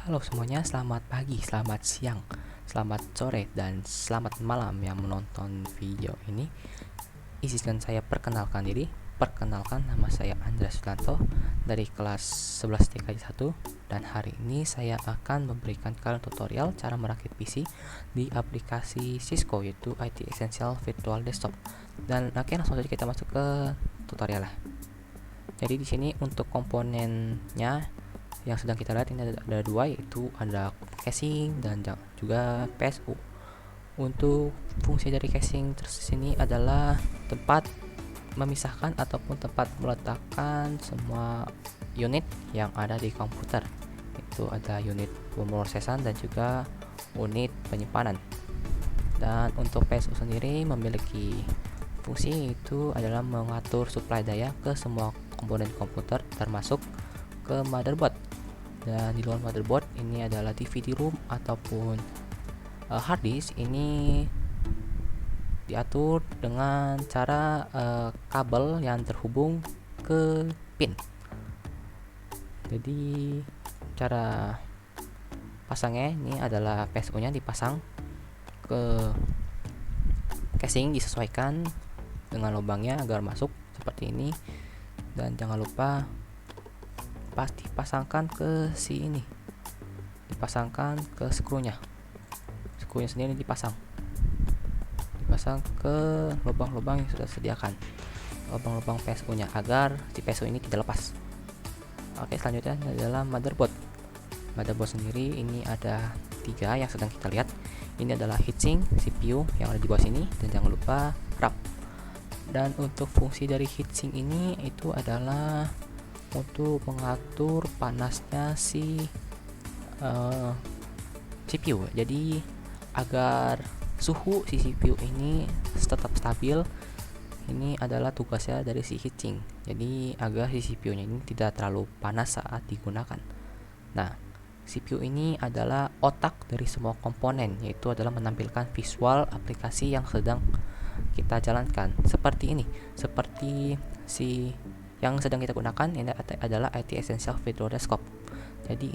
Halo semuanya, selamat pagi, selamat siang, selamat sore, dan selamat malam yang menonton video ini. Izinkan saya perkenalkan diri. Perkenalkan, nama saya Andreas Sutanto dari kelas 11 TKJ 1, dan hari ini saya akan memberikan kalian tutorial cara merakit PC di aplikasi Cisco, yaitu IT Essential Virtual Desktop. Dan oke, langsung saja kita masuk ke tutorial lah. Jadi di sini untuk komponennya yang sedang kita lihat ini ada dua, yaitu ada casing dan juga PSU. Untuk fungsi dari casing tersini adalah tempat memisahkan ataupun tempat meletakkan semua unit yang ada di komputer. Itu ada unit pemrosesan dan juga unit penyimpanan. Dan untuk PSU sendiri memiliki fungsi itu adalah mengatur suplai daya ke semua komponen komputer termasuk ke motherboard. Dan di luar motherboard ini adalah DVD room ataupun hard disk. Ini diatur dengan cara kabel yang terhubung ke pin. Jadi cara pasangnya ini adalah PSU nya dipasang ke casing, disesuaikan dengan lubangnya agar masuk seperti ini. Dan jangan lupa pasti pasangkan ke dipasangkan ke skrunya sendiri, dipasang ke lubang-lubang yang sudah disediakan, lubang-lubang PSU nya, agar si PSU ini tidak lepas. Oke, selanjutnya adalah motherboard sendiri. Ini ada 3 yang sedang kita lihat. Ini adalah heatsink CPU yang ada di bawah sini, dan jangan lupa RAM. Dan untuk fungsi dari heatsink ini itu adalah untuk mengatur panasnya si CPU. Jadi agar suhu si CPU ini tetap stabil, ini adalah tugasnya dari si heatsink. Jadi agar si CPU nya ini tidak terlalu panas saat digunakan. Nah, CPU ini adalah otak dari semua komponen, yaitu adalah menampilkan visual aplikasi yang sedang kita jalankan. Seperti ini, seperti si yang sedang kita gunakan ini adalah IT Essential Virtual Desktop. Jadi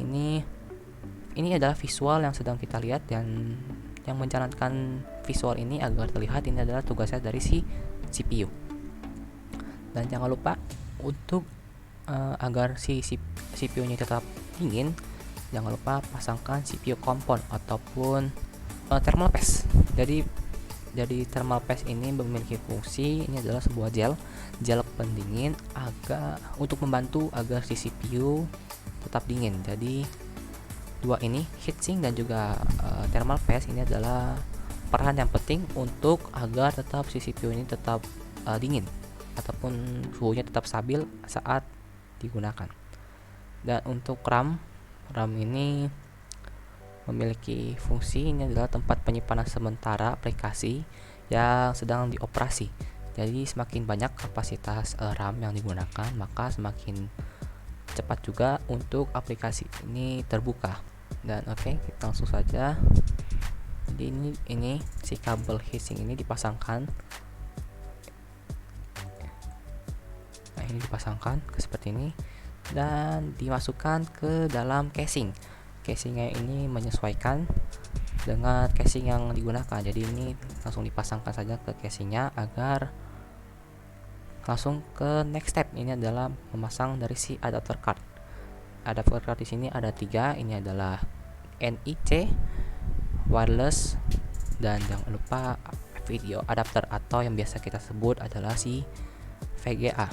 ini adalah visual yang sedang kita lihat, dan yang menjalankan visual ini agar terlihat ini adalah tugasnya dari si CPU. Dan jangan lupa untuk agar si CPU nya tetap dingin, jangan lupa pasangkan CPU compound ataupun thermal paste. Jadi thermal paste ini memiliki fungsi, ini adalah sebuah gel pendingin untuk membantu agar si CPU tetap dingin. Jadi dua ini, heatsink dan juga thermal paste, ini adalah peran yang penting untuk agar tetap si CPU ini tetap dingin ataupun suhunya tetap stabil saat digunakan. Dan untuk RAM ini memiliki fungsi, ini adalah tempat penyimpanan sementara aplikasi yang sedang dioperasi. Jadi semakin banyak kapasitas RAM yang digunakan, maka semakin cepat juga untuk aplikasi ini terbuka. Dan oke, kita langsung saja. Jadi ini si kabel heatsink ini dipasangkan. Nah, ini dipasangkan seperti ini dan dimasukkan ke dalam casing. Casingnya ini menyesuaikan dengan casing yang digunakan. Jadi ini langsung dipasangkan saja ke casingnya agar langsung ke next step. Ini adalah memasang dari si adapter card. Adapter card di sini ada 3. Ini adalah NIC, wireless, dan jangan lupa video adapter atau yang biasa kita sebut adalah si VGA.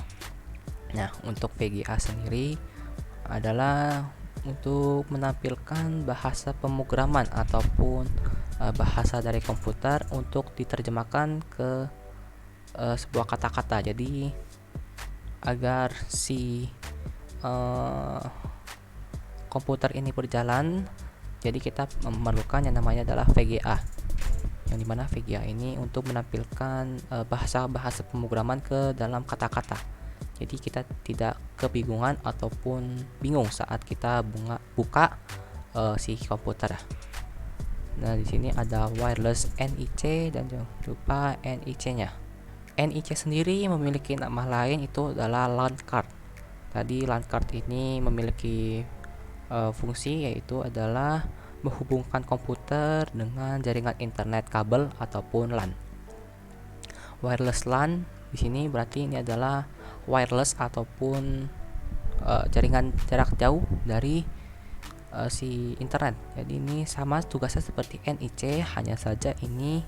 Nah, untuk VGA sendiri adalah untuk menampilkan bahasa pemrograman ataupun bahasa dari komputer untuk diterjemahkan ke sebuah kata-kata. Jadi agar si komputer ini berjalan, jadi kita memerlukan yang namanya adalah VGA, yang dimana VGA ini untuk menampilkan bahasa-bahasa pemrograman ke dalam kata-kata. Jadi kita tidak kebingungan ataupun bingung saat kita buka si komputer. Nah, di sini ada wireless NIC dan jangan lupa NIC-nya. NIC sendiri memiliki nama lain, itu adalah LAN card. Tadi LAN card ini memiliki fungsi, yaitu adalah menghubungkan komputer dengan jaringan internet kabel ataupun LAN. Wireless LAN di sini berarti ini adalah wireless ataupun jaringan jarak jauh dari si internet. Jadi ini sama tugasnya seperti NIC, hanya saja ini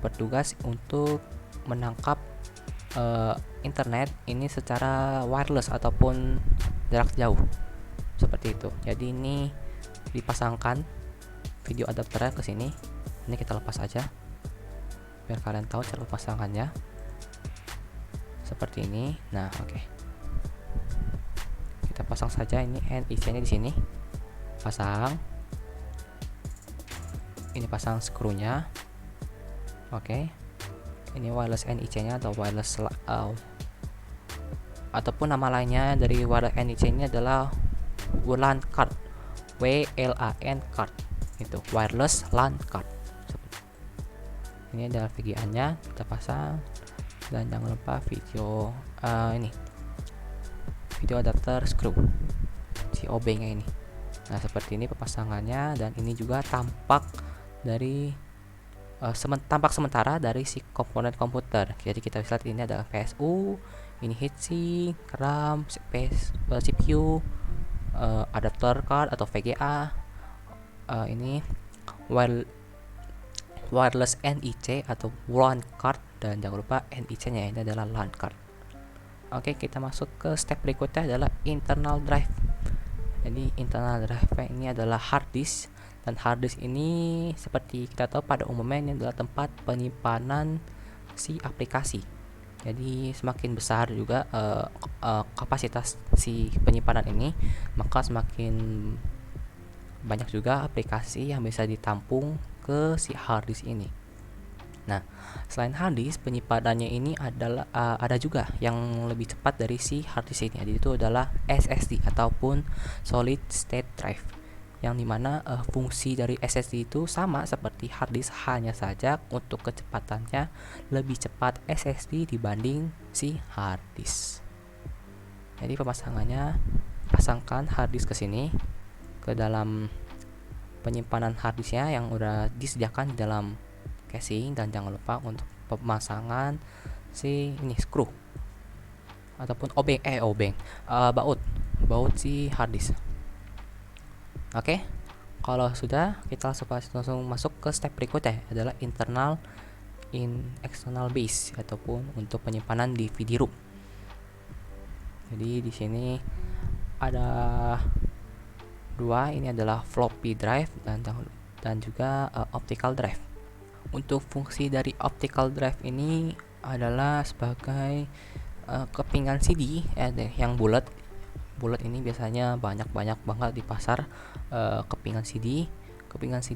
bertugas untuk menangkap internet ini secara wireless ataupun jarak jauh, seperti itu. Jadi ini dipasangkan video adapternya ke sini. Ini kita lepas aja biar kalian tahu cara pemasangannya, seperti ini. Nah, oke. Kita pasang saja ini NIC-nya di sini. Pasang. Ini pasang skrunya. Oke. Ini wireless NIC-nya atau wireless ataupun nama lainnya dari wireless NIC ini adalah WLAN card. WLAN card. Itu wireless LAN card. Ini adalah VGA-nya, kita pasang. Dan jangan lupa video ini video adapter screw si obengnya ini. Nah, seperti ini pemasangannya, dan ini juga tampak dari tampak sementara dari si komponen komputer. Jadi kita bisa lihat ini ada PSU, ini heatsink, RAM, CPU, adapter card atau VGA, ini wireless NIC atau WLAN card, dan jangan lupa NIC-nya ini adalah LAN card. Oke, kita masuk ke step berikutnya adalah internal drive. Jadi internal drive ini adalah hard disk, dan hard disk ini seperti kita tahu pada umumnya ini adalah tempat penyimpanan si aplikasi. Jadi semakin besar juga kapasitas si penyimpanan ini, maka semakin banyak juga aplikasi yang bisa ditampung ke si hard disk ini. Nah, selain hard disk, penyimpanannya ini adalah ada juga yang lebih cepat dari si hard disk ini. Jadi itu adalah SSD ataupun solid state drive, yang dimana fungsi dari SSD itu sama seperti hard disk, hanya saja untuk kecepatannya lebih cepat SSD dibanding si hard disk. Jadi pemasangannya, pasangkan hard disk ke sini, ke dalam penyimpanan hard disknya yang udah disediakan di dalam casing, dan jangan lupa untuk pemasangan si ini screw ataupun baut si hard disk. Oke, kalau sudah, kita langsung masuk ke step berikutnya adalah internal external base ataupun untuk penyimpanan DVD ROM. Jadi di sini ada dua, ini adalah floppy drive dan juga optical drive. Untuk fungsi dari optical drive ini adalah sebagai kepingan CD yang bulat. Ini biasanya banyak banget di pasar, kepingan CD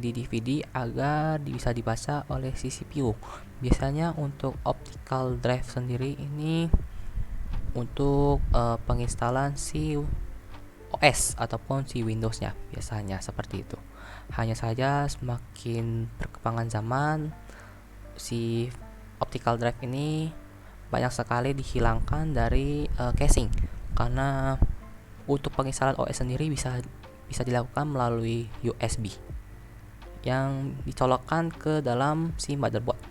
DVD agar bisa dibaca oleh si CPU. Biasanya untuk optical drive sendiri ini untuk penginstalan si OS ataupun si Windows-nya, biasanya seperti itu. Hanya saja semakin perkembangan zaman, si optical drive ini banyak sekali dihilangkan dari casing, karena untuk penginstalan OS sendiri bisa dilakukan melalui USB yang dicolokkan ke dalam si motherboard.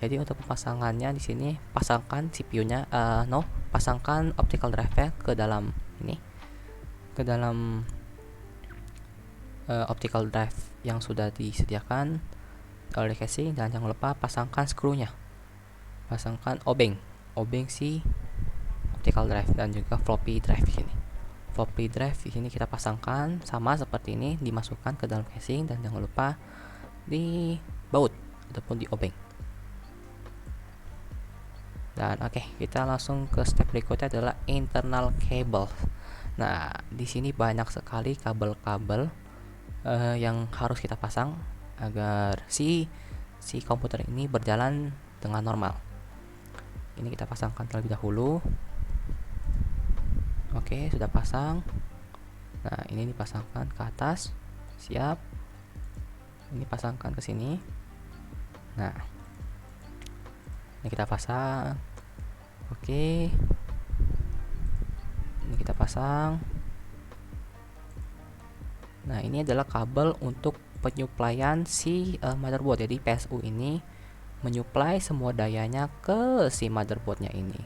Jadi untuk pemasangannya di sini, pasangkan CPU-nya, pasangkan optical drive-nya ke dalam ini, ke dalam optical drive yang sudah disediakan oleh casing, dan jangan lupa pasangkan skrunya, pasangkan obeng si optical drive, dan juga floppy drive di sini. Floppy drive di sini kita pasangkan sama seperti ini, dimasukkan ke dalam casing, dan jangan lupa di baut ataupun di obeng. Dan oke, kita langsung ke step berikutnya adalah internal cable. Nah, di sini banyak sekali kabel-kabel yang harus kita pasang agar si komputer ini berjalan dengan normal. Ini kita pasangkan terlebih dahulu. Oke, sudah pasang. Nah, ini dipasangkan ke atas. Siap. Ini pasangkan ke sini. Nah, ini kita pasang. Oke. Ini kita pasang. Nah, ini adalah kabel untuk penyuplaian si motherboard. Jadi PSU ini menyuplai semua dayanya ke si motherboardnya ini.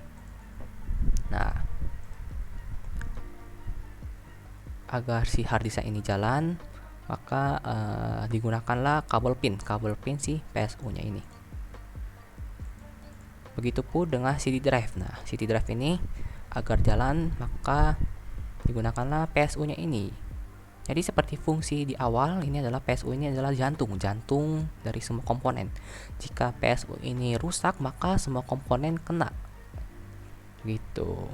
Nah, agar si hard disk ini jalan, maka digunakanlah kabel pin si PSU-nya ini. Begitupun dengan CD drive. Nah, CD drive ini agar jalan, maka digunakanlah PSU-nya ini. Jadi seperti fungsi di awal, ini adalah PSU ini adalah jantung dari semua komponen. Jika PSU ini rusak, maka semua komponen kena. Gitu.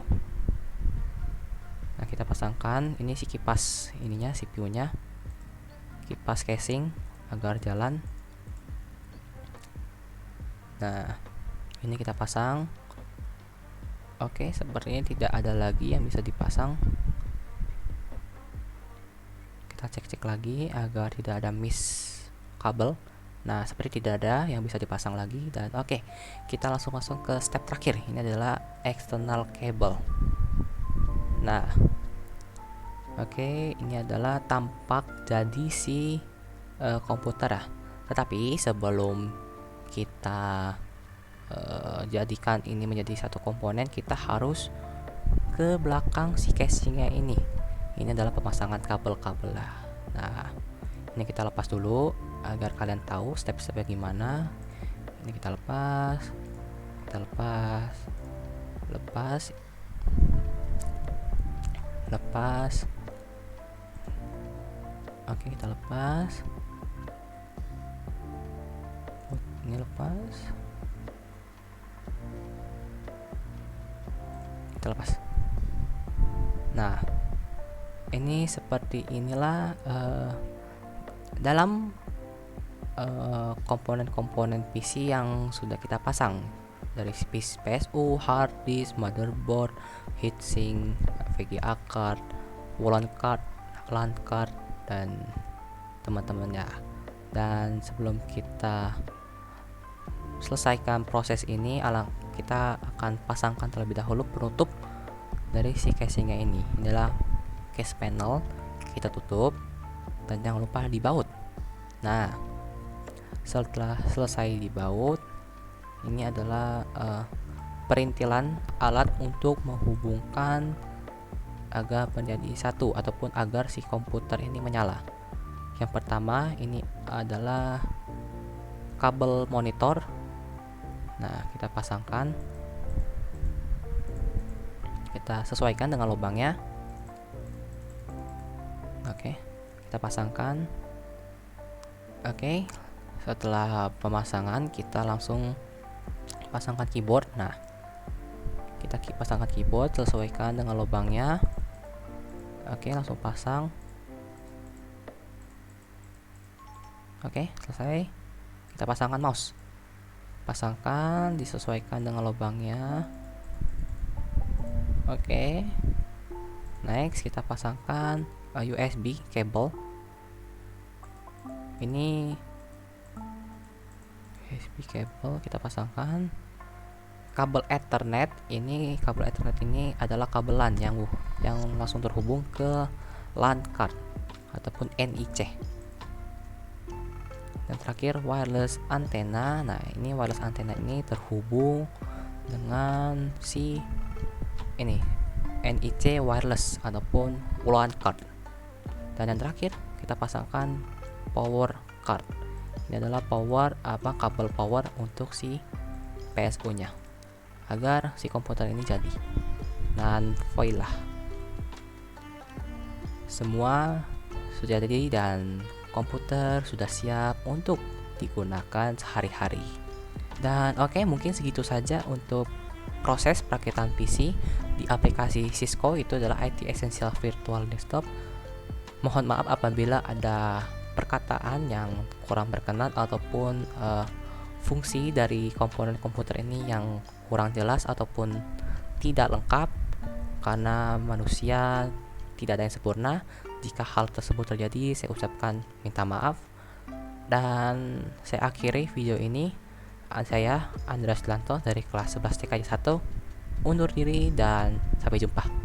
Nah, kita pasangkan ini si kipas ininya, CPU-nya. Kipas casing agar jalan. Nah, ini kita pasang. Oke, sepertinya tidak ada lagi yang bisa dipasang. Kita cek-cek lagi agar tidak ada miss kabel. Nah, seperti tidak ada yang bisa dipasang lagi. Dan oke, kita langsung masuk ke step terakhir. Ini adalah external cable. Nah, oke, ini adalah tampak jadi si komputer ya. Tetapi sebelum kita jadikan ini menjadi satu komponen, kita harus ke belakang si casingnya ini. Ini adalah pemasangan kabel-kabel lah. Nah, ini kita lepas dulu agar kalian tahu step-stepnya gimana. Ini kita lepas, lepas. Oke, kita lepas. Ini lepas. Kita lepas. Nah, ini seperti inilah dalam komponen-komponen PC yang sudah kita pasang, dari PSU, hard disk, motherboard, heatsink, VGA card, LAN card, dan teman-temannya. Dan sebelum kita selesaikan proses ini, kita akan pasangkan terlebih dahulu penutup dari si casingnya ini. Ini adalah case panel, kita tutup dan jangan lupa dibaut. Nah, setelah selesai dibaut, ini adalah perintilan alat untuk menghubungkan agar menjadi satu ataupun agar si komputer ini menyala. Yang pertama ini adalah kabel monitor. Nah, kita pasangkan, kita sesuaikan dengan lubangnya. Oke, kita pasangkan. Oke, setelah pemasangan kita langsung pasangkan keyboard. Nah, kita pasangkan keyboard, sesuaikan dengan lubangnya. Oke, langsung pasang. Oke, selesai. Kita pasangkan mouse. Pasangkan, disesuaikan dengan lubangnya. Oke. Next, kita pasangkan USB cable. Ini USB cable kita pasangkan. Kabel Ethernet ini, adalah kabel LAN yang langsung terhubung ke LAN card ataupun NIC. Dan terakhir wireless antena. Nah, ini wireless antena ini terhubung dengan si ini NIC wireless ataupun LAN card. Dan yang terakhir kita pasangkan power card. Ini adalah kabel power untuk si PSU-nya agar si komputer ini jadi. Dan voila, semua sudah jadi dan komputer sudah siap untuk digunakan sehari-hari. Dan oke, mungkin segitu saja untuk proses perakitan PC di aplikasi Cisco. Itu adalah IT Essential Virtual Desktop. Mohon maaf apabila ada perkataan yang kurang berkenan ataupun fungsi dari komponen komputer ini yang kurang jelas ataupun tidak lengkap, karena manusia tidak ada yang sempurna. Jika hal tersebut terjadi, saya ucapkan minta maaf. Dan saya akhiri video ini. Saya Andreas Lanto dari kelas 11 TKJ 1 undur diri dan sampai jumpa.